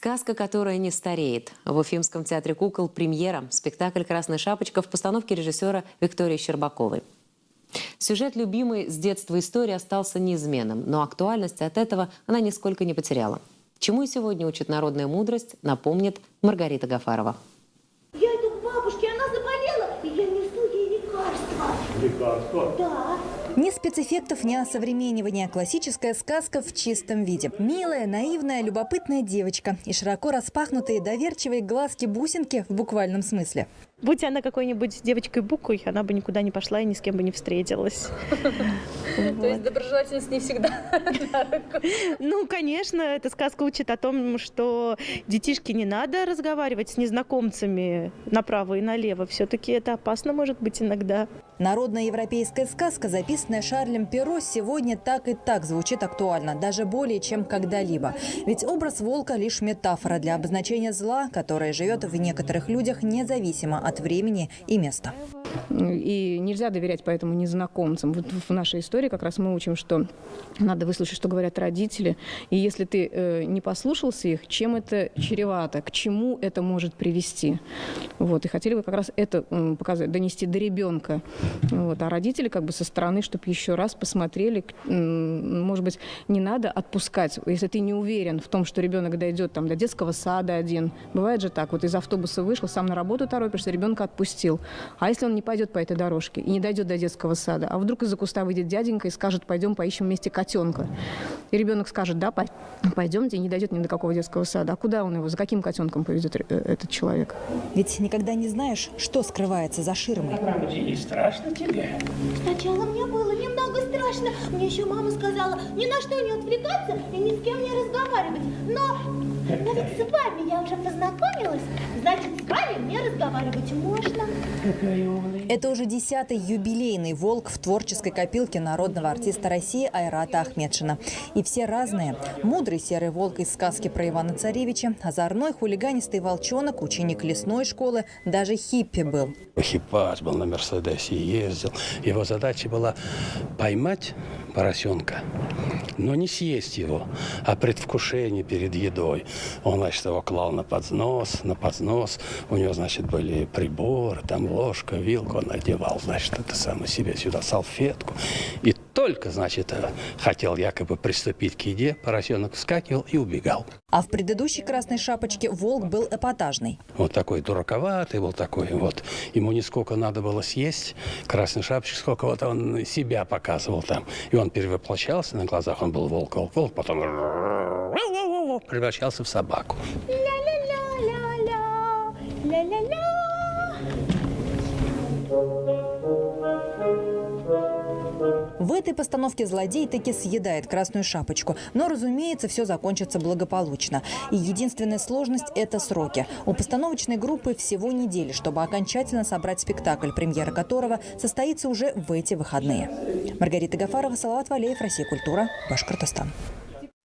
Сказка, которая не стареет. В Уфимском театре кукол премьера. Спектакль «Красная шапочка» в постановке режиссера Виктории Щербаковой. Сюжет любимой с детства истории остался неизменным, но актуальность от этого она нисколько не потеряла. Чему и сегодня учит народная мудрость, напомнит Маргарита Гафарова. Я иду к бабушке, она заболела, и я несу ей лекарства. Лекарства? Да. Ни спецэффектов, ни осовременивания. Классическая сказка в чистом виде. Милая, наивная, любопытная девочка и широко распахнутые доверчивые глазки-бусинки в буквальном смысле. Будь она какой-нибудь девочкой-букой, она бы никуда не пошла и ни с кем бы не встретилась. То есть доброжелательность не всегда на руку. Ну, конечно, эта сказка учит о том, что детишке не надо разговаривать с незнакомцами направо и налево. Все-таки это опасно может быть иногда. Народная европейская сказка, записанная Шарлем Перро, сегодня так и так звучит актуально, даже более чем когда-либо. Ведь образ волка – лишь метафора для обозначения зла, которое живет в некоторых людях независимо от времени и места. И нельзя доверять поэтому незнакомцам. Вот в нашей истории как раз мы учим, что надо выслушать, что говорят родители. И если ты не послушался их, чем это чревато, к чему это может привести. Вот. И хотели бы как раз это показать, донести до ребенка. Вот. А родители как бы со стороны, чтобы еще раз посмотрели, может быть, не надо отпускать. Если ты не уверен в том, что ребенок дойдет там, до детского сада один. Бывает же так, вот из автобуса вышел, сам на работу торопишься, ребенка отпустил. А если он не пойдет по этой дорожке и не дойдет до детского сада, а вдруг из-за куста выйдет дяденька и скажет: пойдем поищем вместе котенка. И ребенок скажет: да, пойдемте, и не дойдет ни до какого детского сада. А куда он его, за каким котенком поведет этот человек? Ведь никогда не знаешь, что скрывается за ширмой. На правом деле страшно тебе? Сначала мне было немного страшно. Мне еще мама сказала ни на что не отвлекаться и ни с кем не разговаривать. Но ведь с вами я уже познакомилась. Значит, с вами мне разговаривать можно. Это уже 10-й юбилейный волк в творческой копилке народного артиста России Айрата Ахметшина. И все разные. Мудрый серый волк из сказки про Ивана Царевича, озорной хулиганистый волчонок, ученик лесной школы, даже хиппи был. Хипач был на Мерседесе, ездил. Его задача была поймать поросенка, но не съесть его, а предвкушение перед едой. Он, значит, его клал на поднос. У него, значит, были приборы, там ложка, вилка. Он надевал, значит, это самое себе сюда салфетку. И только, значит, хотел якобы приступить к еде, поросенок вскакивал и убегал. А в предыдущей «Красной шапочке» волк был эпатажный. Вот такой дураковатый был такой вот. Ему нисколько надо было съесть. Красный шапочка, сколько вот он себя показывал там. И он перевоплощался на глазах. Он был волк, потом превращался в собаку. Ля-ля-ля-ля-ля, ля-ля-ля. В этой постановке злодей таки съедает Красную шапочку. Но, разумеется, все закончится благополучно. И единственная сложность – это сроки. У постановочной группы всего недели, чтобы окончательно собрать спектакль, премьера которого состоится уже в эти выходные. Маргарита Гафарова, Салават Валеев, Россия Культура, Башкортостан.